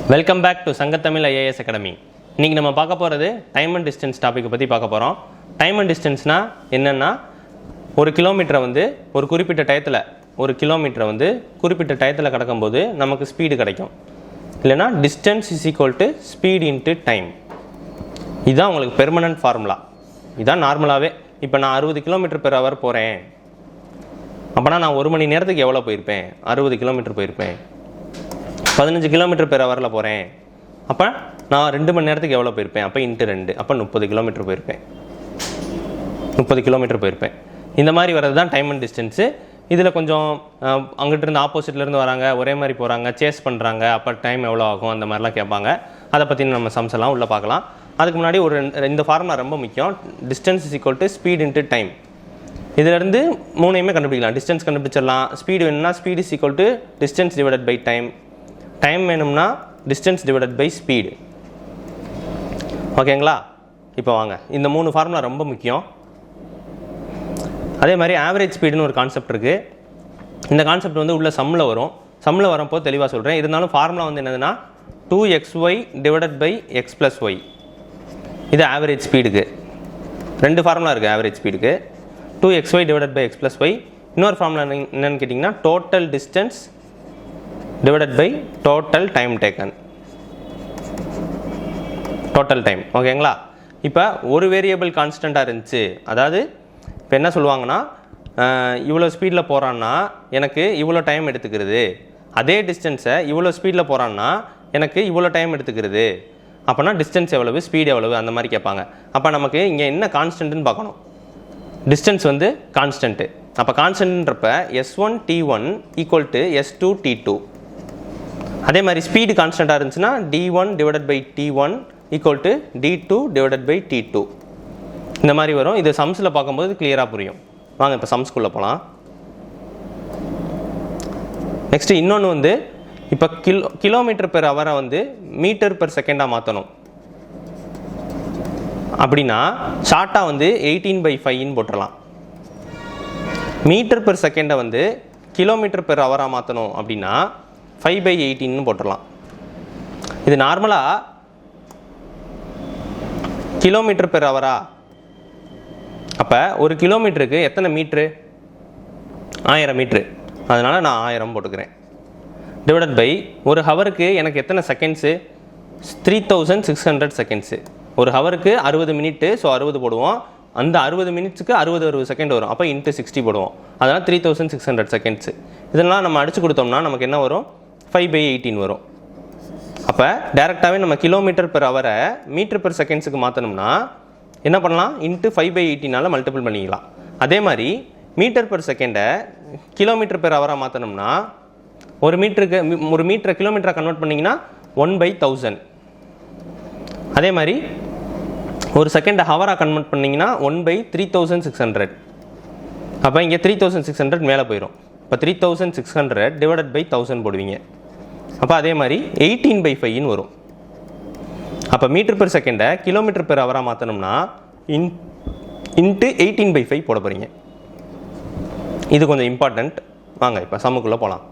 Welcome back to Sangathamizh IAS academy. இன்றைக்கி நம்ம பார்க்க போகிறது டைம் அண்ட் டிஸ்டன்ஸ் டாப்பிக்கை பற்றி பார்க்க போகிறோம். டைம் அண்ட் டிஸ்டன்ஸ்னால் என்னென்னா, ஒரு கிலோமீட்டரை வந்து ஒரு குறிப்பிட்ட டயத்தில் கடக்கும்போது நமக்கு ஸ்பீடு கிடைக்கும். இல்லைனா distance is equal to speed into time. இதுதான் உங்களுக்கு பெர்மனன்ட் ஃபார்முலா. இதுதான் நார்மலாகவே. இப்போ நான் 60 km/h போகிறேன் அப்போனா நான் 1 மணி நேரத்துக்கு எவ்வளோ போயிருப்பேன்? 60 km போயிருப்பேன். 15 km/h போகிறேன் அப்போ நான் 2 மணி நேரத்துக்கு எவ்வளோ போயிருப்பேன்? அப்போ இன்ட்டு 2, அப்போ 30 km போயிருப்பேன். 30 km போயிருப்பேன். இந்த மாதிரி வர்றது தான் டைம் அண்ட் டிஸ்டன்ஸு. இதில் கொஞ்சம் அங்கிட்ட இருந்து ஆப்போசிட்லேருந்து வராங்க, ஒரே மாதிரி போகிறாங்க, சேஸ் பண்ணுறாங்க, அப்போ டைம் எவ்வளோ ஆகும் அந்த மாதிரிலாம் கேட்பாங்க. அதை பற்றி நம்ம சம்ஸ் எல்லாம் உள்ளே பார்க்கலாம். அதுக்கு முன்னாடி இந்த ஃபார்முலா ரொம்ப முக்கியம். Distance is equal to speed into time. இதிலேருந்து மூணையுமே கண்டுபிடிக்கலாம். டிஸ்டன்ஸ் கண்டுபிடிச்சிடலாம். ஸ்பீடு வேணும்னா speed is equal to distance divided by time. Time வேணும்னா டிஸ்டன்ஸ் டிவைடட் பை ஸ்பீடு. ஓகேங்களா? இப்போ வாங்க, இந்த 3 ஃபார்முலா ரொம்ப முக்கியம். அதே மாதிரி ஆவரேஜ் ஸ்பீடுன்னு ஒரு கான்செப்ட் இருக்குது. இந்த கான்செப்ட் வந்து உள்ள சம்மில் வரும். சம்மில் வரும்போது தெளிவாக சொல்கிறேன். இருந்தாலும் ஃபார்முலா வந்து என்னதுன்னா 2xy divided by x + y. இது ஆவரேஜ் ஸ்பீடுக்கு. 2 ஃபார்முலா இருக்குது ஆவரேஜ் ஸ்பீடுக்கு. 2xy divided by x + y. இன்னொரு ஃபார்முலா என்னென்னு கேட்டிங்கன்னா total distance divided by total time taken. Total time. ஓகேங்களா? இப்போ ஒரு வேரியபிள் கான்ஸ்டண்ட்டாக இருந்துச்சு. அதாவது இப்போ என்ன சொல்லுவாங்கன்னா, இவ்வளோ ஸ்பீடில் போகிறான்னா எனக்கு இவ்வளோ டைம் எடுத்துக்கிறது. அதே டிஸ்டன்ஸை இவ்வளோ ஸ்பீடில் போகிறான்னா எனக்கு இவ்வளோ டைம் எடுத்துக்கிறது. அப்போனா டிஸ்டன்ஸ் எவ்வளவு, ஸ்பீடு எவ்வளவு, அந்த மாதிரி கேட்பாங்க. அப்போ நமக்கு இங்கே என்ன கான்ஸ்டன்ட்னு பார்க்கணும். டிஸ்டன்ஸ் வந்து கான்ஸ்டன்ட்டு. அப்போ கான்ஸ்டன்ட்ன்றப்ப S1 T1 equal to S2 T2. அதே மாதிரி ஸ்பீடு கான்ஸ்டண்ட்டாக இருந்துச்சுன்னா D1 divided by T1 equal to D2 divided by T2. இந்த மாதிரி வரும். இது சம்ஸில் பார்க்கும்போது கிளியராக புரியும். வாங்க இப்போ சம்ஸ்குள்ளே போகலாம். நெக்ஸ்ட்டு இன்னொன்று வந்து, இப்போ கிலோமீட்டர்/h வந்து மீட்டர்/s மாற்றணும் அப்படின்னா ஷார்ட்டாக வந்து 18/5 போட்டுடலாம். மீட்டர்/s வந்து கிலோமீட்டர்/h மாற்றணும் அப்படின்னா 5/18 போட்டுடலாம். இது நார்மலாக கிலோமீட்டர்/h. அப்போ ஒரு கிலோமீட்டருக்கு எத்தனை மீட்ரு? 1000 மீட்ரு. அதனால் நான் 1000 போட்டுக்கிறேன். டிவைடட் பை ஒரு ஹவருக்கு எனக்கு எத்தனை செகண்ட்ஸு? 3600 செகண்ட்ஸு. ஒரு ஹவருக்கு 60 மினிட்டு. ஸோ 60 போடுவோம். அந்த 60 மினிட்ஸுக்கு 60 செகண்ட் வரும். அப்போ இன்ட்டு 60 போடுவோம். அதனால் 3600 செகண்ட்ஸு. இதெல்லாம் நம்ம அடித்து கொடுத்தோம்னா நமக்கு என்ன வரும்? 5/18 வரும். அப்போ டேரெக்டாகவே நம்ம கிலோமீட்டர்/h மீட்டர்/s மாற்றணும்னா என்ன பண்ணலாம்? இன்ட்டு 5/18 மல்டிபிள் பண்ணிக்கலாம். அதே மாதிரி மீட்டர்/s கிலோமீட்டர்/h மாற்றணும்னா ஒரு மீட்டரை கிலோமீட்டராக கன்வெர்ட் பண்ணிங்கன்னா 1/1000. அதே மாதிரி ஒரு செகண்டை ஹவராக கன்வெர்ட் பண்ணிங்கன்னா 1/3600. அப்போ இங்கே 3600 மேலே போயிடும். இப்போ 3600 டிவைடட் பை 1000 போடுவீங்க. அப்போ அதே மாதிரி 18/5 வரும். அப்போ மீட்டர்/s கிலோமீட்டர்/h மாற்றணும்னா இன்ட்டு 18/5 போட போகிறீங்க. இது கொஞ்சம் இம்பார்ட்டண்ட். வாங்க இப்போ சம்முக்குள்ளே போகலாம்.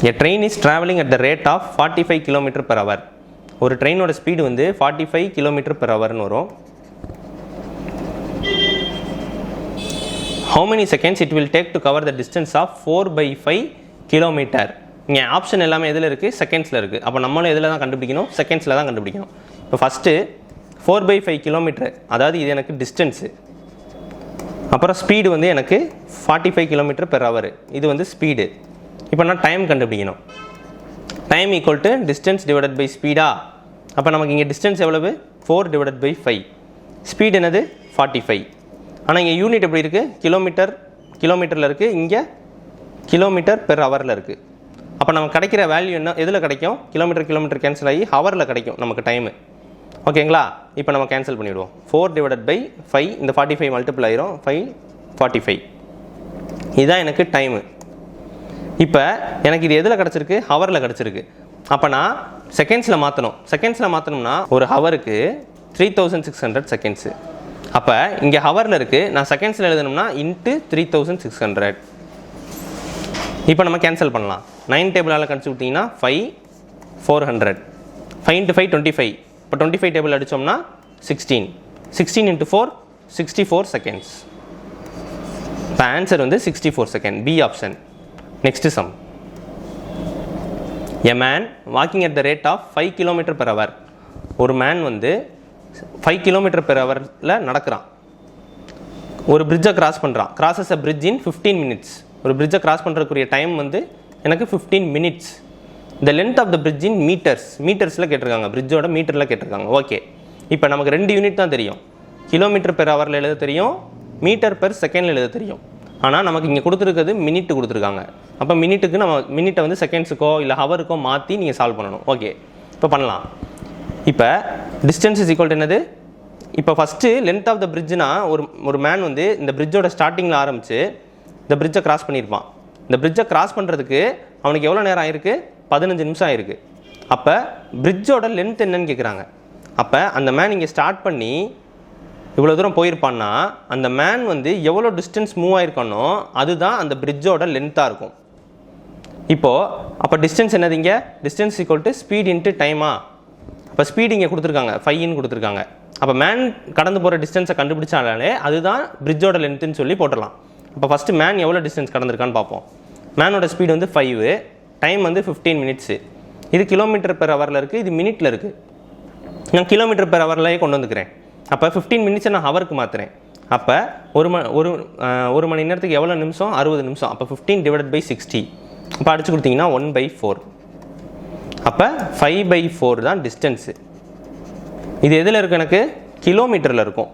A train is traveling at the rate of 45 km/h. ஒரு ட்ரெயினோட ஸ்பீடு வந்து 45 km/h வரும். How many seconds it will take to cover the distance of 4/5 km? இங்கே ஆப்ஷன் எல்லாமே எதில் இருக்குது? செகண்ட்ஸில் இருக்குது. அப்போ நம்மளும் எதில் தான் கண்டுபிடிக்கணும்? செகண்ட்ஸில் தான் கண்டுபிடிக்கணும். இப்போ ஃபஸ்ட்டு 4/5 km, அதாவது இது எனக்கு டிஸ்டன்ஸு. அப்புறம் ஸ்பீடு வந்து எனக்கு 45 km/h. இது வந்து ஸ்பீடு. இப்போ நான் டைம் கண்டுபிடிக்கணும். Time equal to distance divided by ஸ்பீடா. அப்போ நமக்கு இங்கே டிஸ்டன்ஸ் எவ்வளவு? 4 டிவைடட் பை 5. ஸ்பீடு என்னது? 45. ஆனால் இங்கே யூனிட் எப்படி இருக்குது? கிலோமீட்டரில் இருக்குது. இங்கே கிலோமீட்டர்/h இருக்குது. அப்போ நமக்கு கிடைக்கிற வேல்யூ என்ன? எதில் கிடைக்கும்? கிலோமீட்டர் கேன்சல் ஆகி ஹவரில் கிடைக்கும் நமக்கு டைமு. ஓகேங்களா? இப்போ நம்ம கேன்சல் பண்ணிவிடுவோம். 4 டிவைடட் பை 5, இந்த 45 மல்டிபிள் ஆயிரும். 5 45. இதுதான் எனக்கு டைமு. இப்போ எனக்கு இது எதில் கிடச்சிருக்கு? ஹவரில் கிடச்சிருக்கு. அப்போ நான் செகண்ட்ஸில் மாற்றணும். செகண்ட்ஸில் மாற்றணும்னா ஒரு ஹவருக்கு 3600 செகண்ட்ஸு. அப்போ இங்கே ஹவரில் இருக்குது. நான் செகண்ட்ஸில் எழுதணும்னா இன்ட்டு 3600. இப்போ நம்ம கேன்சல் பண்ணலாம். 9 டேபிளால் கணிச்சு விட்டிங்கன்னா 5 400 5 into 5 25 இப்போ 25 டேபிள் அடித்தோம்னா 16 into 4 64 seconds. இப்போ ஆன்சர் வந்து 64 second, B option. Next sum. A man walking at the rate of 5 km/h. ஒரு மேன் வந்து 5 km/hல நடக்கிறான். ஒரு பிரிட்ஜை கிராஸ் பண்ணுறான். Crosses a bridge in 15 minutes. ஒரு பிரிட்ஜை கிராஸ் பண்ணுறதுக்குரிய டைம் வந்து எனக்கு 15 minutes. The length of the bridge in மீட்டர்ஸில் கேட்டிருக்காங்க, பிரிட்ஜோட மீட்டரில் கேட்டிருக்காங்க. ஓகே, இப்போ நமக்கு 2 யூனிட் தான் தெரியும். km/h எழுத தெரியும், மீட்டர்/செகண்டில் எழுத தெரியும். ஆனால் நமக்கு இங்கே கொடுத்துருக்கிறது மினிட் கொடுத்துருக்காங்க. அப்போ மினிட்டுக்கு நம்ம மினிட்டை வந்து செகண்ட்ஸுக்கோ இல்லை ஹவருக்கோ மாற்றி நீங்கள் சால்வ் பண்ணணும். ஓகே, இப்போ பண்ணலாம். இப்போ டிஸ்டன்ஸ் இஸ் ஈக்குவல் டு என்னது? இப்போ ஃபஸ்ட்டு லென்த் ஆஃப் த பிரிட்ஜ்னா ஒரு மேன் வந்து இந்த பிரிட்ஜோட ஸ்டார்டிங்கில் ஆரம்பித்து இந்த பிரிட்ஜை கிராஸ் பண்ணியிருப்பான். இந்த பிரிட்ஜை கிராஸ் பண்ணுறதுக்கு அவனுக்கு எவ்வளோ நேரம் ஆயிருக்கு? 15 நிமிஷம் ஆயிருக்கு. அப்போ பிரிட்ஜோட லென்த் என்னன்னு கேட்குறாங்க. அப்போ அந்த மேன் இங்கே ஸ்டார்ட் பண்ணி இவ்வளோ தூரம் போயிருப்பான்னா அந்த மேன் வந்து எவ்வளோ டிஸ்டன்ஸ் மூவ் ஆயிருக்கானோ அதுதான் அந்த பிரிட்ஜோட லென்த்தாக இருக்கும். இப்போது அப்போ டிஸ்டன்ஸ் என்னது? இங்கே distance equal to speed into டைமா. அப்போ ஸ்பீட் இங்கே கொடுத்துருக்காங்க, 5ன்னு கொடுத்துருக்காங்க. அப்போ மேன் கடந்து போகிற டிஸ்டன்ஸை கண்டுபிடிச்சாலே அதுதான் பிரிட்ஜோட லென்த்துன்னு சொல்லி போட்டுடலாம். அப்போ ஃபஸ்ட்டு மேன் எவ்வளோ டிஸ்டன்ஸ் கடந்திருக்கான்னு பார்ப்போம். மேனோட ஸ்பீடு வந்து 5, டைம் வந்து 15 minutes. இது km/hல இருக்குது, இது மினிட்டில் இருக்குது. நான் km/hலையே கொண்டு வந்துக்கிறேன். அப்போ 15 minutes நான் ஹவருக்கு மாற்றுறேன். அப்போ ஒரு மணி நேரத்துக்கு எவ்வளோ நிமிஷம்? 60 நிமிஷம். அப்போ 15 divided by 60. அப்போ அடிச்சு கொடுத்தீங்கன்னா 1/4. அப்போ 5/4 தான் டிஸ்டன்ஸு. இது எதில் இருக்குது? எனக்கு கிலோமீட்டரில் இருக்கும்.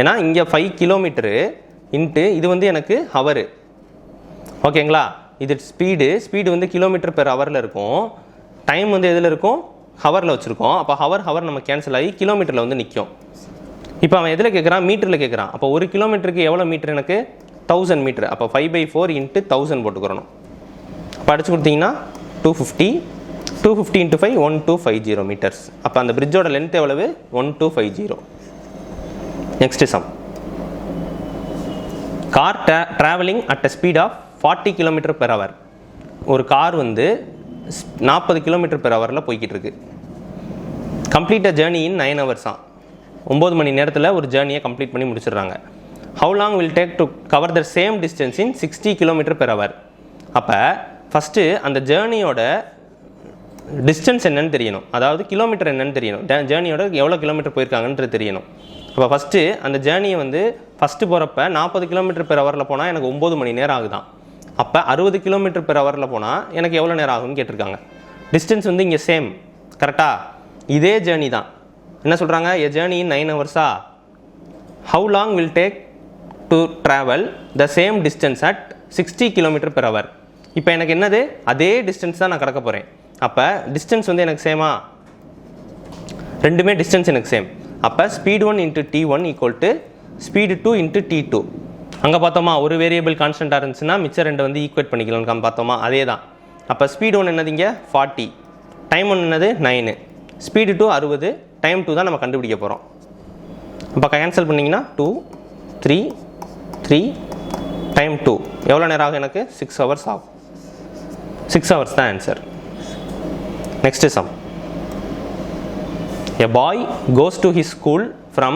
ஏன்னா இங்கே 5 km இன்ட்டு இது வந்து எனக்கு ஹவரு. ஓகேங்களா? இது ஸ்பீடு வந்து km/hல இருக்கும். டைம் வந்து எதில் இருக்கும்? ஹவரில் வச்சுருக்கோம். அப்போ ஹவர் நம்ம கேன்சல் ஆகி கிலோமீட்டரில் வந்து நிற்கும். இப்போ அவன் எதில் கேட்குறான்? மீட்டரில் கேட்குறான். அப்போ ஒரு கிலோமீட்டருக்கு எவ்வளோ மீட்டர்? எனக்கு 1000 மீட்டர். அப்போ 5/4 இன்ட்டு 1000 போட்டுக்கிறணும். அப்போ அடிச்சு கொடுத்தீங்கன்னா 250 into 5 1250 மீட்டர்ஸ். அப்போ அந்த பிரிட்ஜோட லென்த் எவ்வளவு? 1250. Next sum. Car travelling at a speed of 40 km/h. ஒரு கார் வந்து 40 km/hல போய்கிட்டு இருக்கு. Complete a journey in 9 hours. 9 மணி நேரத்தில் ஒரு ஜேர்னியை கம்ப்ளீட் பண்ணி முடிச்சிடுறாங்க. How long will take to cover the same distance in 60 km/h. அப்போ ஃபஸ்ட்டு அந்த ஜேர்னியோட டிஸ்டன்ஸ் என்னன்னு தெரியணும், அதாவது கிலோமீட்டர் என்னன்னு தெரியணும். ஜேர்னியோட எவ்வளோ கிலோமீட்டர் போயிருக்காங்கன்றது தெரியணும். அப்போ ஃபஸ்ட்டு அந்த ஜேர்னியை வந்து ஃபஸ்ட்டு போகிறப்ப 40 km/hல போனால் எனக்கு 9 மணி நேரம் ஆகுதான். அப்போ 60 km/hல போனால் எனக்கு எவ்வளோ நேரம் ஆகும்னு கேட்டிருக்காங்க. டிஸ்டன்ஸ் வந்து இங்கே சேம், கரெக்டாக? இதே ஜேர்னி தான். என்ன சொல்கிறாங்க? எ journey in 9 hours. How long will take to travel the same distance at 60 km/h. இப்போ எனக்கு என்னது? அதே டிஸ்டன்ஸ் தான் நான் கடக்க போகிறேன். அப்போ டிஸ்டன்ஸ் வந்து எனக்கு சேமா? ரெண்டுமே டிஸ்டன்ஸ் எனக்கு சேம். அப்போ speed 1 into t1 equal to speed 2 into t2. அங்கே பார்த்தோமா ஒரு வேரியபிள் கான்ஸ்டண்ட்டாக இருந்துச்சுன்னா மிச்சம் ரெண்டு வந்து ஈக்குவேட் பண்ணிக்கலாம்னு பார்த்தோமா, அதே தான். அப்போ ஸ்பீடு 1 என்னது? இங்கே 40, டைம் 1 என்னது? 9, ஸ்பீடு 2 60, டைம் 2 தான் நம்ம கண்டுபிடிக்க போகிறோம். அப்போ கேன்சல் பண்ணிங்கன்னா 2 3 3 டைம் 2 எவ்வளோ நேரம் ஆகும்? எனக்கு 6 hours ஆகும். 6 hours தான் answer. Next sum. A boy goes to his school from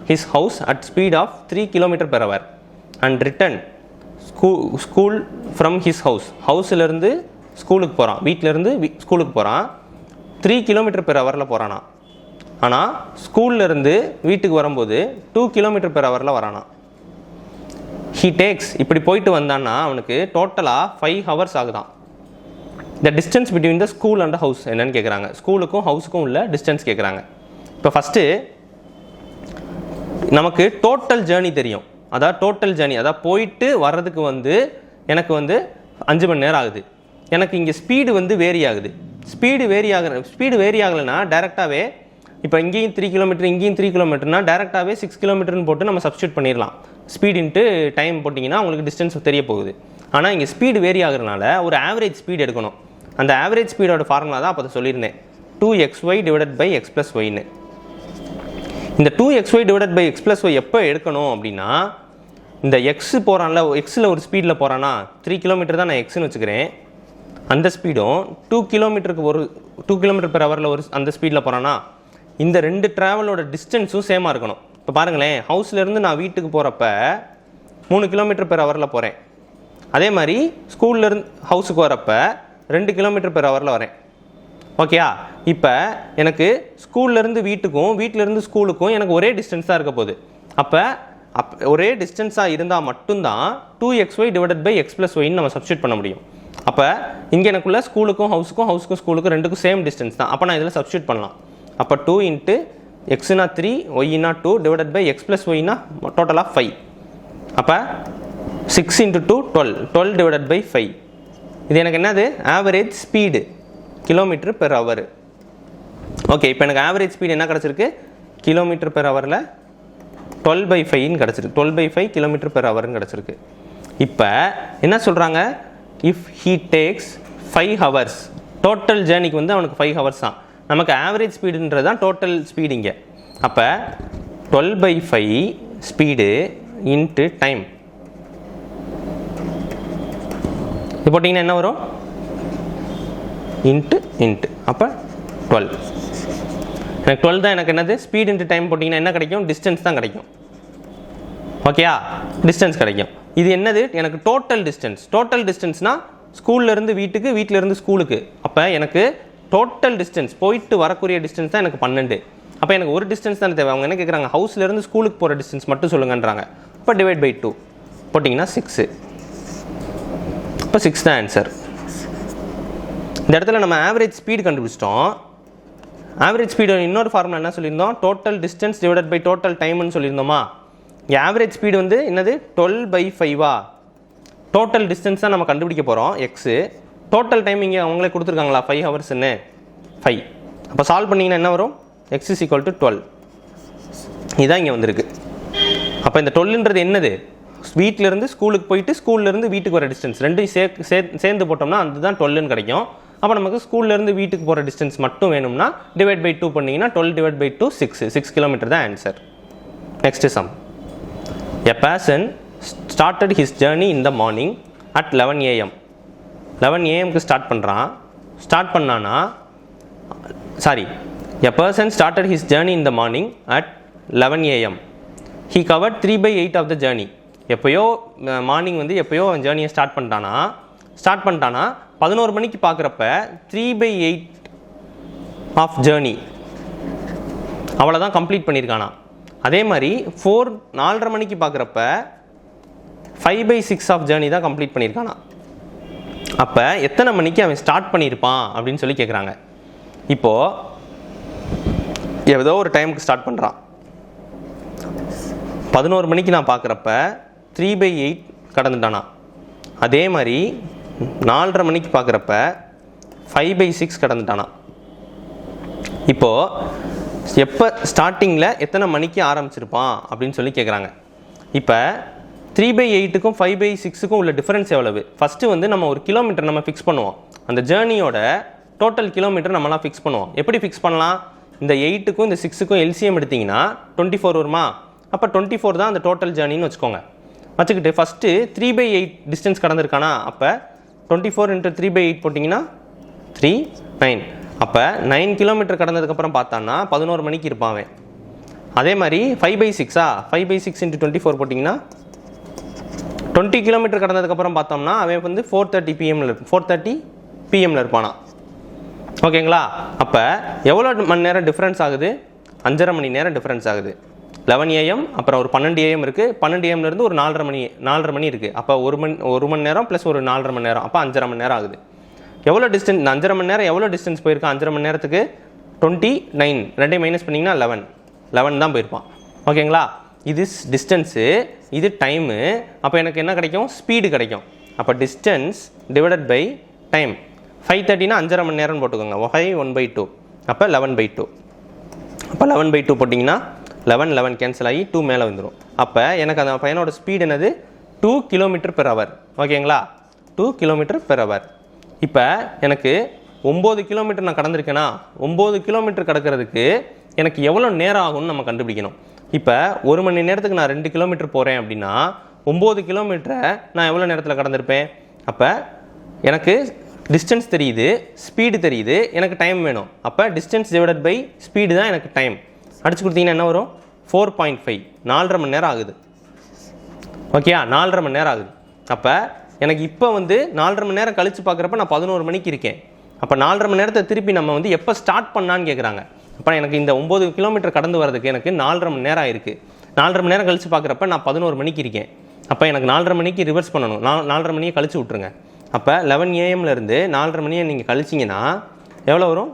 his house at speed of 3 km/h and return school from his house. ஹவுஸ்லேருந்து ஸ்கூலுக்கு போகிறான், வீட்டிலேருந்து ஸ்கூலுக்கு போகிறான். 3 km/hல போகிறானா. ஆனால் ஸ்கூல்லேருந்து வீட்டுக்கு வரும்போது 2 km/hல வரானா. he takes இப்படி போயிட்டு வந்தான்னா அவனுக்கு டோட்டலாக 5 hours ஆகுதான். The distance between the school and house என்னன்னு கேட்குறாங்க. ஸ்கூலுக்கும் ஹவுஸுக்கும் உள்ள டிஸ்டன்ஸ் கேட்குறாங்க. இப்போ ஃபஸ்ட்டு நமக்கு டோட்டல் ஜேர்னி தெரியும். அதாவது டோட்டல் ஜேர்னி, அதாவது போயிட்டு வர்றதுக்கு வந்து எனக்கு வந்து 5 மணி நேரம் ஆகுது. எனக்கு இங்கே ஸ்பீடு வந்து வேரி ஆகுது. ஸ்பீடு வேரி ஆகலைன்னா டேரெக்டாகவே இப்போ இங்கேயும் 3 km இங்கேயும் 3 km டேரெக்டாகவே 6 km போட்டு நம்ம சப்ஸ்டியூட் பண்ணிடலாம். ஸ்பீட் இன்ட்டு டைம் போட்டிங்கன்னா உங்களுக்கு டிஸ்டன்ஸ் தெரிய போகுது. ஆனால் இங்கே ஸ்பீடு வேரி ஆகுறதுனால ஒரு ஆவரேஜ் ஸ்பீடு எடுக்கணும். அந்த ஆவரேஜ் ஸ்பீடோட ஃபார்முலா தான் அப்போ சொல்லியிருந்தேன், 2xy டிவைடட் பை x + yன்னு. இந்த 2xy divided by x + y எப்போ எடுக்கணும் அப்படின்னா, இந்த எக்ஸ் போகிறான்ல, எக்ஸில் ஒரு ஸ்பீடில் போகிறான்னா 3 km தான் நான் எக்ஸ்ன்னு வச்சுக்கிறேன். அந்த ஸ்பீடும் 2 கிலோமீட்டருக்கு 2 கிலோமீட்டர் பெர் ஹவரில் ஒரு அந்த ஸ்பீடில் போகிறான்னா இந்த ரெண்டு ட்ராவலோட டிஸ்டன்ஸும் சேமாக இருக்கணும். இப்போ பாருங்களேன், ஹவுஸ்லேருந்து நான் வீட்டுக்கு போகிறப்ப 3 கிலோமீட்டர் பெர் ஹவரில் போகிறேன். அதே மாதிரி ஸ்கூல்லேருந்து ஹவுஸுக்கு வரப்போ 2 கிலோமீட்டர் பெர் ஹவரில் வரேன். ஓகேயா? இப்போ எனக்கு ஸ்கூல்லேருந்து வீட்டுக்கும் வீட்டிலேருந்து ஸ்கூலுக்கும் எனக்கு ஒரே டிஸ்டன்ஸ் தான் இருக்க போகுது. அப்போ ஒரே டிஸ்டன்ஸாக இருந்தால் மட்டும்தான் 2xy டிவைடட் பை x + yன்னு நம்ம சப்ஸ்டியூட் பண்ண முடியும். அப்போ இங்கே எனக்குள்ள ஸ்கூலுக்கும் ஹவுஸுக்கும் ஸ்கூலுக்கும் ரெண்டுக்கும் சேம் டிஸ்டன்ஸ் தான். அப்போ நான் இதில் சப்ஸ்டியூட் பண்ணலாம். அப்போ 2 × x னா 3 y னா 2 டிவைடட் பை x + y னா டோட்டலாக 5. அப்போ 6 × 2 12 டிவைடட் பை 5. இது எனக்கு என்னது? Average speed kilometre per hour. Okay, இப்போ எனக்கு ஆவரேஜ் ஸ்பீடு என்ன கிடச்சிருக்கு? கிலோமீட்டர் பெர் ஹவரில் 12/5ன்னு கிடச்சிருக்கு. 12/5 கிலோமீட்டர் பெர் ஹவர்னு கிடச்சிருக்கு. இப்போ என்ன சொல்கிறாங்க? இஃப் ஹீ டேக்ஸ் 5 ஹவர்ஸ், டோட்டல் ஜேர்னிக்கு வந்து அவனுக்கு 5 ஹவர்ஸ் தான். நமக்கு ஆவரேஜ் ஸ்பீடுன்றது தான் டோட்டல் ஸ்பீடு இங்கே. அப்போ 12/5 ஸ்பீடு இன்ட்டு டைம் இது போட்டிங்கன்னா என்ன வரும்? இன்ட்டு அப்போ 12. எனக்கு 12 தான் எனக்கு என்னது? ஸ்பீட் இன்ட்டு டைம் போட்டிங்கன்னா என்ன கிடைக்கும்? டிஸ்டன்ஸ் தான் கிடைக்கும். ஓகேயா? டிஸ்டன்ஸ் கிடைக்கும். இது என்னது? எனக்கு டோட்டல் டிஸ்டன்ஸ். டோட்டல் டிஸ்டன்ஸ்னால் ஸ்கூல்லேருந்து வீட்டுக்கு வீட்டிலேருந்து ஸ்கூலுக்கு. அப்போ எனக்கு டோட்டல் டிஸ்டன்ஸ் போயிட்டு வரக்கூடிய டிஸ்டன்ஸ் தான் எனக்கு 12. அப்போ எனக்கு ஒரு டிஸ்டன்ஸ் தானே தேவை. அவங்க என்ன கேட்குறாங்க? ஹவுஸ்லேருந்து ஸ்கூலுக்கு போகிற டிஸ்டன்ஸ் மட்டும் சொல்லுங்கன்றாங்க. இப்போ டிவைட் பை 2 போட்டிங்கன்னா 6. இப்போ 6 தான் ஆன்சர். இந்த இடத்துல நம்ம ஆவரேஜ் ஸ்பீடு கண்டுபிடிச்சிட்டோம். ஆவரேஜ் ஸ்பீடு இன்னொரு ஃபார்முலா என்ன சொல்லியிருந்தோம்? Total distance divided by total டைம்னு சொல்லியிருந்தோமா? இங்கே ஆவரேஜ் ஸ்பீடு வந்து என்னது? 12/5. டோட்டல் டிஸ்டன்ஸ் தான் நம்ம கண்டுபிடிக்க போகிறோம் எக்ஸு. டோட்டல் டைம் இங்கே அவங்களே கொடுத்துருக்காங்களா 5 ஹவர்ஸ்ன்னு? 5. அப்போ சால்வ் பண்ணிங்கன்னா என்ன வரும்? x = 12. இதுதான் இங்கே வந்திருக்கு. அப்போ இந்த 12ன்றது என்னது? வீட்டிலேருந்து ஸ்கூலுக்கு போயிட்டு ஸ்கூல்லேருந்து வீட்டுக்கு வர டிஸ்டன்ஸ் ரெண்டையும் சேர்ந்து போட்டோம்னா அதுதான் 12ன்னு கிடைக்கும். அப்போ நமக்கு ஸ்கூல்லேருந்து வீட்டுக்கு போகிற டிஸ்டன்ஸ் மட்டும் வேணும்னா டிவைட் பை 2 பண்ணிங்கன்னா 12 டிவைட் பை 2 6 கிலோமீட்டர் தான் answer. Next sum. A person started his journey in the morning at 11 AM. 11 AM start பண்ணுறான். ஸ்டார்ட் பண்ணானா A person started his journey in the morning at 11 AM. He covered 3/8 of the journey. எப்போயோ morning வந்து எப்போயோ அவன் ஜேர்னியை start பண்ணிட்டானா 11 மணிக்கு பார்க்குறப்ப 3/8 of journey அவ்வளோதான் complete பண்ணியிருக்கானா. அதே மாதிரி 4:30 மணிக்கு பார்க்குறப்ப 5/6 ஆஃப் ஜேர்னி தான் கம்ப்ளீட் பண்ணியிருக்கானா. அப்போ எத்தனை மணிக்கு அவன் ஸ்டார்ட் பண்ணியிருப்பான் அப்படின்னு சொல்லி கேட்குறாங்க. இப்போது ஏதோ ஒரு டைமுக்கு ஸ்டார்ட் பண்ணுறான். 11 மணிக்கு நான் பார்க்குறப்ப 3/8 கடந்துட்டானா. அதே மாதிரி 4:30 மணிக்கு பார்க்குறப்ப 5/6 கடந்துட்டானா. இப்போது எப்போ ஸ்டார்டிங்கில் எத்தனை மணிக்கு ஆரம்பிச்சிருப்பான் அப்படின்னு சொல்லி கேட்குறாங்க. இப்போ 3/8க்கும் 5/6க்கும் உள்ள டிஃப்ரென்ஸ் எவ்வளவு? ஃபஸ்ட்டு வந்து நம்ம ஒரு கிலோமீட்டர் நம்ம ஃபிக்ஸ் பண்ணுவோம். அந்த ஜேர்னியோட டோட்டல் கிலோமீட்டர் நம்மளாம் ஃபிக்ஸ் பண்ணுவோம். எப்படி ஃபிக்ஸ் பண்ணலாம்? இந்த 8க்கும் இந்த 6க்கும் எல்சிஎம் எடுத்திங்கன்னா 24 வருமா? அப்போ 24 தான் அந்த டோட்டல் ஜேர்னின்னு வச்சுக்கோங்க. வச்சுக்கிட்டு ஃபஸ்ட்டு 3/8 டிஸ்டன்ஸ் கடந்திருக்கானா? அப்போ 24 × 3/8 போட்டிங்கன்னா 3 9. அப்போ 9 கிலோமீட்டர் கடந்ததுக்கப்புறம் பார்த்தான்னா 11 மணிக்கு இருப்பான். அதே மாதிரி 5/6 5/6 × 24 போட்டிங்கன்னா 20 கிலோமீட்டர் கடந்ததுக்கப்புறம் பார்த்தோம்னா அவன் வந்து 4:30 PM இருப்பானா. ஓகேங்களா? அப்போ எவ்வளோ மணி நேரம் டிஃப்ரென்ஸ் ஆகுது? 5.5 மணி நேரம் டிஃப்ரென்ஸ் ஆகுது. 11 AM அப்புறம் ஒரு 12 AM இருக்குது. 12 AMலேருந்து ஒரு 4:30 மணி இருக்குது. அப்போ ஒரு மணி நேரம் ப்ளஸ் ஒரு 4.5 மணி நேரம், அப்போ 5.5 மணி நேரம் ஆகுது. எவ்வளோ டிஸ்டன்ஸ்? 5.5 மணி நேரம் எவ்வளோ டிஸ்டன்ஸ் போயிருக்கான்? 5.5 மணி நேரத்துக்கு 29, ரெண்டையும் மைனஸ் பண்ணிங்கன்னா 11 தான் போயிருப்பான். ஓகேங்களா? இது டிஸ்டன்ஸு, இது டைமு. அப்போ எனக்கு என்ன கிடைக்கும்? ஸ்பீடு கிடைக்கும். அப்போ டிஸ்டன்ஸ் டிவைடட் பை டைம். 5:30னா 5.5 மணி நேரம்னு போட்டுக்கோங்க. 1/2 அப்போ 11/2. அப்போ 11/2 போட்டிங்கன்னா 11 கேன்சல் ஆகி 2 மேலே வந்துடும். அப்போ எனக்கு அந்த பையனோட ஸ்பீடு என்னது? 2 km/h. ஓகேங்களா? 2 km/h. இப்போ எனக்கு 9 கிலோமீட்டர் நான் கடந்திருக்கேன்னா 9 கிலோமீட்டர் கடக்கிறதுக்கு எனக்கு எவ்வளோ நேரம் ஆகும்னு நம்ம கண்டுபிடிக்கணும். இப்போ 1 மணி நேரத்துக்கு நான் 2 கிலோமீட்டர் போகிறேன் அப்படின்னா 9 கிலோமீட்டரை நான் எவ்வளோ நேரத்தில் கடந்திருப்பேன்? அப்போ எனக்கு டிஸ்டன்ஸ் தெரியுது, ஸ்பீடு தெரியுது, எனக்கு டைம் வேணும். அப்போ டிஸ்டன்ஸ் டிவைடட் பை ஸ்பீடு தான் எனக்கு டைம். அடிச்சு கொடுத்தீங்கன்னா என்ன வரும்? 4.5, 4.5 மணி நேரம் ஆகுது. ஓகேயா, 4.5 மணி நேரம் ஆகுது. அப்போ எனக்கு இப்போ வந்து 4.5 மணி நேரம் கழித்து பார்க்குறப்ப நான் 11 மணிக்கு இருக்கேன். அப்போ 4.5 மணி நேரத்தை திருப்பி நம்ம வந்து எப்போ ஸ்டார்ட் பண்ணான்னு கேட்குறாங்க. அப்போ எனக்கு இந்த 9 கிலோமீட்டர் கடந்து வரதுக்கு எனக்கு 4.5 மணி நேரம் ஆயிருக்கு. 4.5 மணி நேரம் கழித்து பார்க்குறப்ப நான் 11 மணிக்கு இருக்கேன். அப்போ எனக்கு 4.5 மணிக்கு ரிவர்ஸ் பண்ணணும். 4.5 மணியை கழிச்சு விட்ருங்க. அப்போ 11 AM 4.5 மணியை நீங்கள் கழிச்சிங்கன்னா எவ்வளோ வரும்?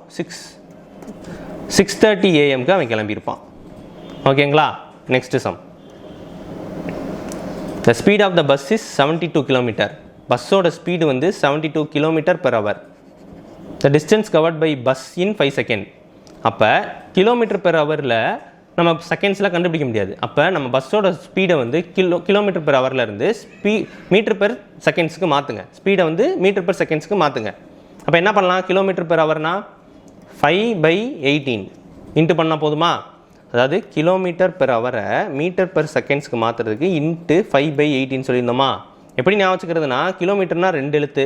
6:30 AM அவன் கிளம்பியிருப்பான். ஓகேங்களா? Next sum. The speed of the bus is 72 km. பஸ்ஸோட ஸ்பீடு வந்து 72 km/h. The distance covered by bus in 5 seconds. அப்போ km/hல நம்ம செகண்ட்ஸில் கண்டுபிடிக்க முடியாது. அப்போ நம்ம பஸ்ஸோட ஸ்பீடை வந்து km/hல இருந்து மீட்டர்/செகண்ட்ஸ்க்கு மாற்றுங்க. ஸ்பீடை வந்து மீட்டர்/செகண்ட்ஸ்க்கு மாற்றுங்க. அப்போ என்ன பண்ணலாம்? km/hனா 5/18 இன்ட்டு பண்ணால் போதுமா? அதாவது km/hரை மீட்டர்/செகண்ட்ஸ்க்கு மாற்றுறதுக்கு இன்ட்டு 5/18 சொல்லியிருந்தோமா? எப்படி ஞாபகம் வச்சுக்கிறதுனா, கிலோமீட்டர்னா 2 எழுத்து,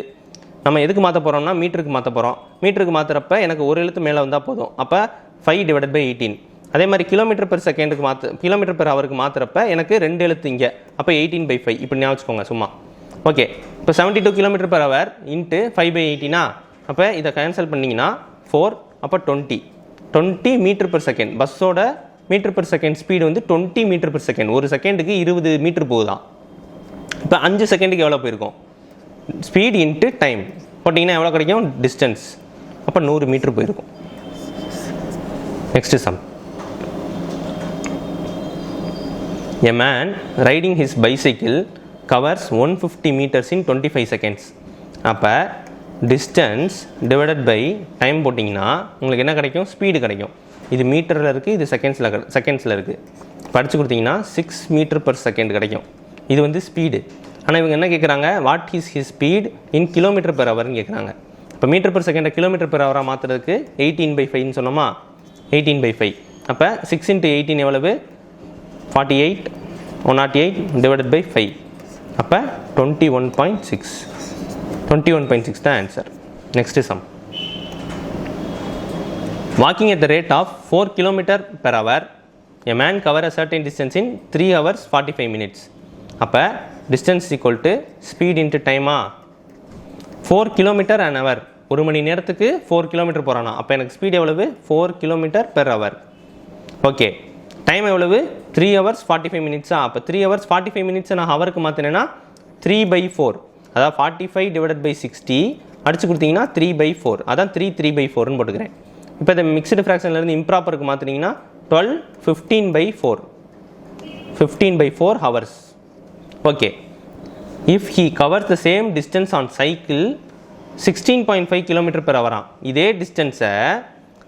நம்ம எதுக்கு மாற்ற போகிறோம்னா மீட்டருக்கு மாற்ற போகிறோம். மீட்டருக்கு மாற்றுறப்ப எனக்கு ஒரு எழுத்து மேலே வந்தால் போதும். அப்போ 5/18. அதே மாதிரி km/hக்கு மாற்றுறப்ப எனக்கு 2 எழுத்து இங்கே, அப்போ 18/5 இப்படி ஞாபகம் வச்சுக்கோங்க சும்மா. ஓகே, இப்போ 72 km/h இன்ட்டு 5/18. அப்போ இதை கேன்சல் பண்ணிங்கன்னா 4, அப்போ 20 மீட்டர்/செகண்ட். பஸ்ஸோட மீட்டர்/செகண்ட் ஸ்பீடு வந்து 20 மீட்டர்/செகண்ட். ஒரு செகண்டுக்கு 20 மீட்டர் போகுதான். இப்போ 5 செகண்டுக்கு எவ்வளோ போயிருக்கும்? ஸ்பீட் இன்ட்டு டைம் போட்டிங்கன்னா எவ்வளோ கிடைக்கும்? டிஸ்டன்ஸ். அப்போ 100 மீட்டர் போயிருக்கும். Next sum. A man riding his bicycle covers 150 meters in 25 seconds. அப்போ டிஸ்டன்ஸ் டிவைடட் பை டைம் போட்டிங்கன்னா உங்களுக்கு என்ன கிடைக்கும்? ஸ்பீடு கிடைக்கும். இது மீட்டரில் இருக்குது, இது செகண்ட்ஸில் இருக்குது. படித்து கொடுத்தீங்கன்னா 6 மீட்டர்/செகண்ட் கிடைக்கும். இது வந்து ஸ்பீடு. ஆனால் இவங்க என்ன கேட்குறாங்க? What is his speed in km/hன்னு கேட்குறாங்க. இப்போ மீட்டர்/செகண்டை km/h மாற்றுறதுக்கு 18/5 சொன்னோமா? 18/5. அப்போ 6 × 18 எவ்வளவு? 48. 108 டிவைடட் பை 5. அப்போ 21.6. 21.6 தான் answer. Next sum. Walking at the rate of 4 km/h, a man cover a certain distance in 3 hours 45 minutes. அப்போ distance equal to speed into time. 4 km/h, ஒரு மணி நேரத்துக்கு 4 km போகிறானா? அப்போ எனக்கு ஸ்பீட் எவ்வளவு? 4 km/h. ஓகே, டைம் எவ்வளவு? 3 hours 45 minutes. அப்போ 3 hours 45 minutes நான் ஹவருக்கு மாற்றினேன்னா 3/4, அதாவது 45 டிவைடட் பை 60 அடிச்சு கொடுத்தீங்கன்னா 3/4. அதான் 3/4ன்னு போட்டுக்கிறேன். இப்போ இந்த மிக்சடு ஃப்ராக்ஷன்லேருந்து இம்ப்ராப்பருக்கு மாற்றினீங்கன்னா 12 15/4 15/4 hours. Okay, if he covers the same distance on cycle 16.5 km/h. இதே டிஸ்டன்ஸை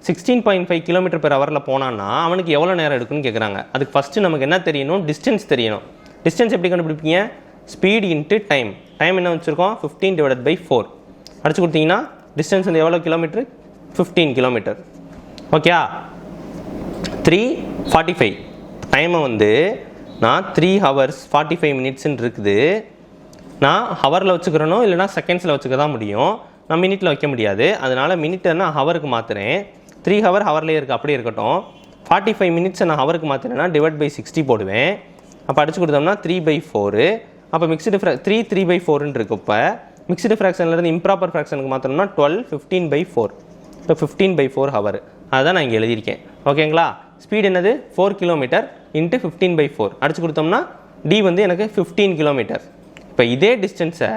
16.5 km/h போனான்னா அவனுக்கு எவ்வளோ நேரம் எடுக்குன்னு கேட்குறாங்க. அதுக்கு ஃபஸ்ட்டு நமக்கு என்ன தெரியணும்? டிஸ்டன்ஸ் தெரியணும். டிஸ்டன்ஸ் எப்படி கண்டுபிடிப்பீங்க? Speed into time. டைம் என்ன வச்சுருக்கோம்? 15 டிவைடட் பை 4 அடிச்சு கொடுத்தீங்கன்னா டிஸ்டன்ஸ் வந்து எவ்வளோ கிலோமீட்டர்? 15 கிலோமீட்டர். ஓகே, 3:45. டைமை வந்து நான் 3 hours 45 minutesன்னு இருக்குது. நான் ஹவரில் வச்சுக்கிறனோ இல்லைனா செகண்ட்ஸில் வச்சுக்க தான் முடியும். நான் மினிட்டில் வைக்க முடியாது. அதனால் மினிட்டை நான் ஹவருக்கு மாற்றுறேன். 3 hour ஹவர்லேயே இருக்குது, அப்படியே இருக்கட்டும். 45 minutes நான் ஹவருக்கு மாற்றினேன்னா டிவைட் பை 60 போடுவேன். அப்போ அடிச்சு கொடுத்தோம்னா 3/4. அப்போ மிக்சடு 3/4ன்னு இருக்கு. இப்போ மிக்சடு ஃப்ராக்ஷன்லேருந்து இம்ப்ராப்பர் ஃப்ராக்ஷனுக்கு மாற்றணும்னா 12 15/4. இப்போ 15/4 ஹவர். அதுதான் நான் இங்கே எழுதியிருக்கேன். ஓகேங்களா? ஸ்பீட் என்னது? 4 km இன்ட்டு 15/4 அடிச்சு கொடுத்தோம்னா டி வந்து எனக்கு 15 km. இப்போ இதே டிஸ்டன்ஸை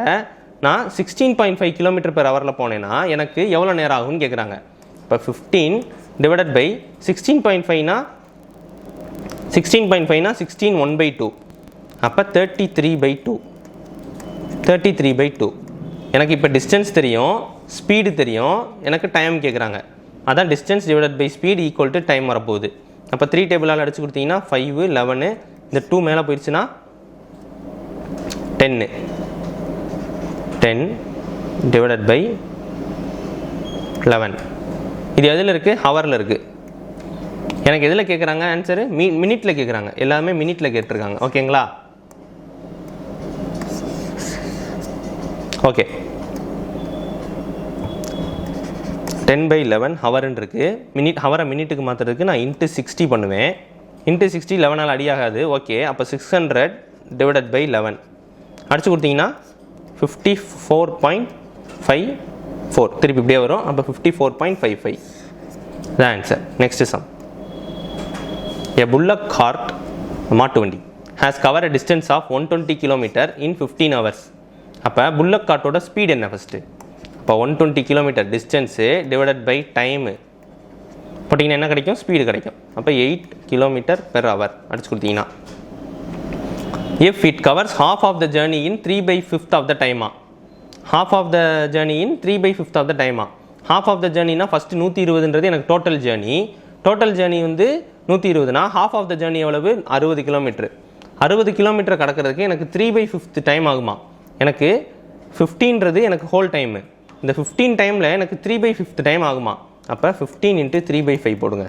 நான் 16.5 km/h போனேன்னா எனக்கு எவ்வளோ நேரம் ஆகும்னு கேட்குறாங்க. இப்போ 15 டிவைடட் பை 16.5னா 16 1/2. அப்போ 33/2. 33/2. எனக்கு இப்போ டிஸ்டன்ஸ் தெரியும், ஸ்பீடு தெரியும், எனக்கு டைம் கேட்குறாங்க. அதான் distance divided by speed equal to time வரப்போகுது. அப்போ 3 டேபிளால் அடிச்சு கொடுத்தீங்கன்னா 5 11, இந்த 2 மேலே போயிடுச்சுன்னா 10. 10 டிவைடட் பை 11. இது எதில் இருக்குது? ஹவரில் இருக்குது. எனக்கு எதில் கேட்குறாங்க ஆன்சரு? மினிட்டில் கேட்குறாங்க. எல்லாமே மினிட்டில் கேட்டிருக்காங்க. ஓகேங்களா? ஓகே, 10/11 ஹவர்ன்னு இருக்குது. ஹவரை மினிட்டுக்கு மாற்றுறதுக்கு நான் இன்ட்டு 60 பண்ணுவேன். இன்ட்டு 60 11 அடி ஆகாது. ஓகே, அப்போ 600 டிவைடட் பை 11 அடிச்சு கொடுத்தீங்கன்னா 54.54 திருப்பி இப்படியே வரும். அப்போ 54.55 தான் answer. Next sum. A bullock cart மாட்டு வண்டி has covered a distance of 120 km in 15 hours. அப்போ புல்லக் கார்ட்டோட ஸ்பீட் என்ன ஃபஸ்ட்டு? இப்போ 120 km distance divided by time போட்டிங்கன்னா என்ன கிடைக்கும்? ஸ்பீடு கிடைக்கும். அப்போ 8 km/h அடிச்சு கொடுத்தீங்கன்னா if it covers half of the journey in 3/5 of the time. half of the journey in 3/5 of the time. half of the journeyனா ஃபஸ்ட்டு 120ன்றது எனக்கு டோட்டல் ஜேர்னி வந்து 120னா half of the journey எவ்வளவு? 60 km. 60 km கடக்கிறதுக்கு எனக்கு 3/5 time ஆகுமா? எனக்கு 15ன்றது எனக்கு whole time. இந்த 15 டைமில் எனக்கு 3/5 டைம் ஆகுமா? அப்போ 15 × 3/5 போடுங்க.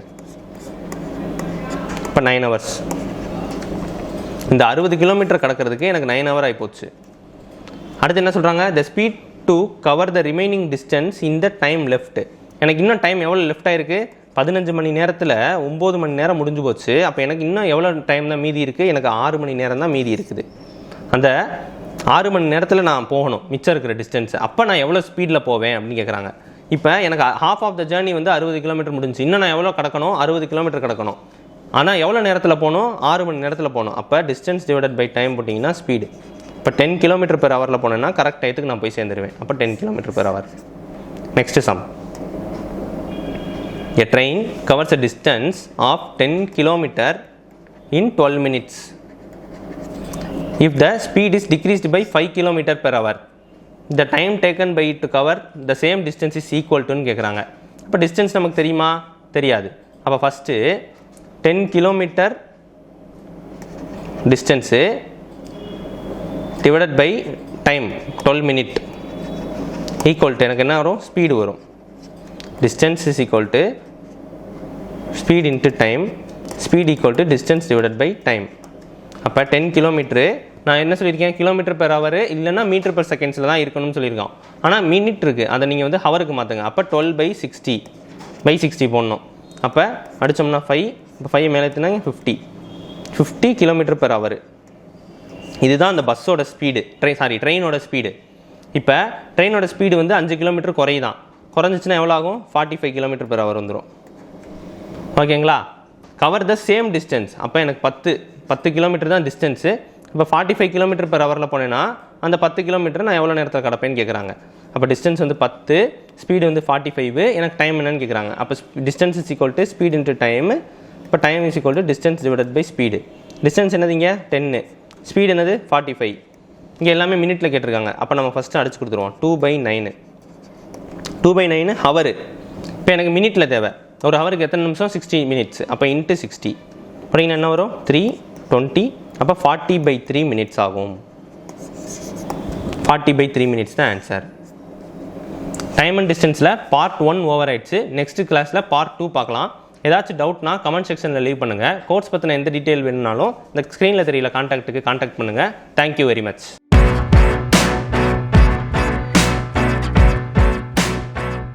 இப்போ 9 hours. இந்த 60 km கடக்கிறதுக்கு எனக்கு 9 hour ஆகிப்போச்சு. அடுத்து என்ன சொல்கிறாங்க? The speed to cover the remaining distance in the time left. எனக்கு இன்னும் டைம் எவ்வளோ லெஃப்ட் ஆகிருக்கு? 15 மணி நேரத்தில் 9 மணி நேரம் முடிஞ்சு போச்சு. அப்போ எனக்கு இன்னும் எவ்வளோ டைம் தான் மீதி இருக்குது? எனக்கு 6 மணி நேரம் தான் மீதி இருக்குது. அந்த 6 மணி நேரத்தில் நான் போகணும் மிச்சம் இருக்கிற டிஸ்டன்ஸ். அப்போ நான் எவ்வளோ ஸ்பீடில் போவேன் அப்படின்னு கேட்குறாங்க. இப்போ எனக்கு half of the journey வந்து 60 km முடிஞ்சு. இன்னும் நான் எவ்வளோ கடக்கணும்? 60 km கடக்கணும். ஆனால் எவ்வளோ நேரத்தில் போகணும்? 6 மணி நேரத்தில் போகணும். அப்போ டிஸ்டன்ஸ் டிவைடட் பை டைம் போட்டிங்கன்னா ஸ்பீடு. இப்போ 10 km/h போனேன்னா கரெக்ட் டயத்துக்கு நான் போய் சேர்ந்துருவேன். அப்போ 10 km/h. Next sum. A train covers a distance of 10 km in 12 minutes. If the speed is decreased by 5 km/h, the time taken by it to cover the same distance is equal to கேட்குறாங்க. இப்போ distance நமக்கு தெரியுமா? தெரியாது. அப்போ first 10 km distance divided by time 12 minute equal to எனக்கு என்ன வரும்? Speed வரும். distance is equal to speed into time, speed equal to distance divided by time. அப்போ 10 km நான் என்ன சொல்லியிருக்கேன்? km/h இல்லைன்னா m/s தான் இருக்கணும்னு சொல்லியிருக்கோம். ஆனால் மினிட் இருக்குது, அதை நீங்கள் வந்து ஹவருக்கு மாற்றுங்க. அப்போ 12/60 போடணும். அப்போ அடித்தோம்னா 5, இப்போ 5 மேலே எடுத்துனாங்க 50 km/h. இதுதான் அந்த பஸ்ஸோட ஸ்பீடு, ட்ரெயினோட ஸ்பீடு. இப்போ ட்ரெயினோட ஸ்பீடு வந்து 5 km குறைஞ்சிச்சுன்னா எவ்வளோ ஆகும்? 45 km/h வந்துடும். ஓகேங்களா? Cover the same distance. அப்போ எனக்கு 10 km தான் டிஸ்டன்ஸு. இப்போ 45 km/h போனேன்னா அந்த 10 km நான் எவ்வளோ நேரத்தில் கடப்பேன்னு கேட்குறாங்க. அப்போ டிஸ்டன்ஸ் வந்து 10, ஸ்பீடு வந்து 45, எனக்கு டைம் என்னன்னு கேட்குறாங்க. அப்போ distance is equal to speed into time. இப்போ time is equal to distance divided by speed. Distance என்னது இங்கே? 10, ஸ்பீடு என்னது? 45. இங்கே எல்லாமே மினிட்டில் கேட்டிருக்காங்க. அப்போ நம்ம ஃபஸ்ட்டு அடிச்சு கொடுத்துருவோம். 2/9 ஹவரு. இப்போ எனக்கு மினிட்டில் தேவை. ஒரு ஹவருக்கு எத்தனை நிமிஷம்? 60 minutes. அப்போ இன்ட்டு 60 அப்படின்னா என்ன வரும்? 320. அப்போ 40/3 minutes ஆகும். 40/3 minutes தான் ஆன்சர். டைம் அண்ட் டிஸ்டன்ஸில் பார்ட் 1 ஓவர் ஆயிடுச்சு. நெக்ஸ்ட் கிளாஸில் பார்ட் 2 பார்க்கலாம். ஏதாச்சும் டவுட்னா கமெண்ட் செக்ஷனில் லீவ் பண்ணுங்கள். கோர்ஸ் பற்றின எந்த டீட்டெயில் வேணும்னாலும் இந்த ஸ்க்ரீனில் தெரியல கான்டாக்ட்டுக்கு கான்டாக்ட் பண்ணுங்கள். Thank you very much.